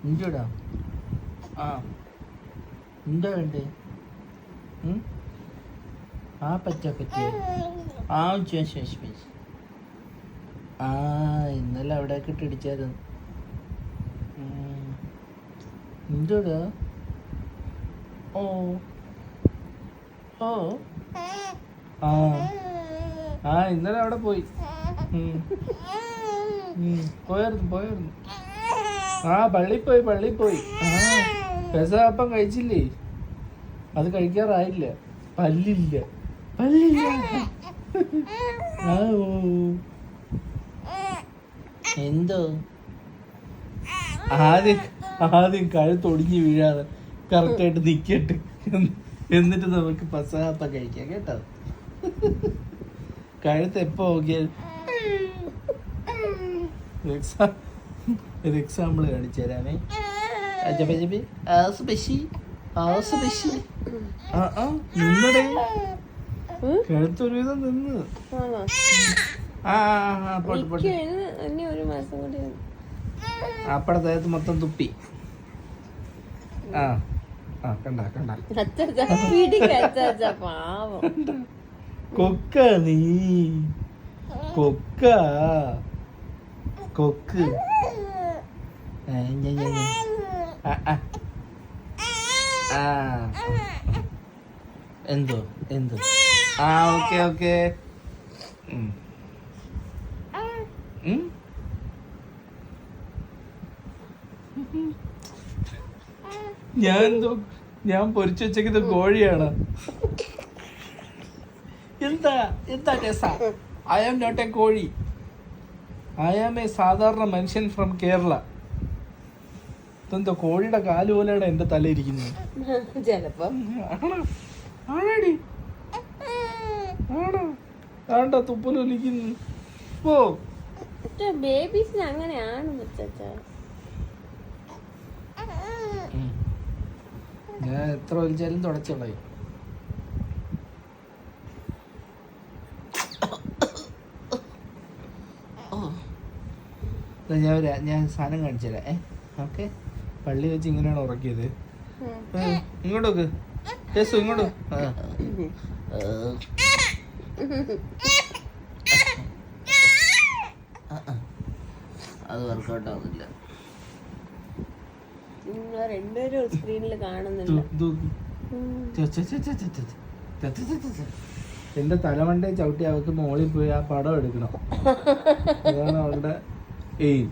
എന്തുടാ? ആ എന്താ വേണ്ടേ? ആ പറ്റ ആ ആ ഇന്നലെ അവിടെയൊക്കെ ഇട്ടിടിച്ചായിരുന്നു. എന്തുടാ? ഓ ഓ ആ ആ ഇന്നലെ അവിടെ പോയി. പോയായിരുന്നു. ആ പള്ളിയിൽ പോയി. ആ പെസഹപ്പം കഴിച്ചില്ലേ? അത് കഴിക്കാറായില്ല. പല്ലില്ല. ആ ഓ എന്തോ ആദ്യം കഴുത്തൊടിഞ്ഞ് വീഴാതെ കറക്റ്റായിട്ട് നിക്കട്ട്, എന്നിട്ട് നമുക്ക് പെസഹപ്പം കഴിക്കാം കേട്ടോ. കഴുത്ത് എപ്പോ നോക്കിയാൽ ഒരു എക്സാമ്പിൾ കാണിച്ചു തരാമേ. നിന്നടേ കഴുത്തൊരു വിധം നിന്ന്. അപ്പടെ ദേഹത്ത് മൊത്തം തുപ്പി. കണ്ട കൊക്ക നീ കൊക്ക് എന്തോ ഓക്കെ ഞാൻ പൊരിച്ചു വെച്ചേക്കുന്നത് കോഴിയാണ്. എന്താ രസ? ഐ ആം നോട്ട് എ കോഴി. ഐ ആം എ സാധാരണ മനുഷ്യൻ ഫ്രം കേരള. ഇതെന്തോ കോഴിയുടെ കാല് പോലെയാണ് എന്റെ തല ഇരിക്കുന്നത്. ആണോടി? ആണോ? ആണ്ടാ തുപ്പലൊലിക്കുന്നു. പോ. ബേബീസിന് അങ്ങനെയാണ്. ഞാൻ എത്ര വലിച്ചാലും തുടച്ചുള്ളൂ. ഞാൻ സാധനം കാണിച്ചു തരാം. ഓക്കെ, പള്ളി വെച്ച് ഇങ്ങനെയാണ് ഉറക്കിയത്. ഇങ്ങോട്ടോക്ക് യേസു, ഇങ്ങോട്ട്. അത് വർക്കൗട്ട് ആവുന്നില്ല. എന്റെ തലമണ്ടയെ ചവിട്ടി അവക്ക് മോളിൽ പോയി ആ പടം എടുക്കണം. അതാണ് അവളുടെ എയിം.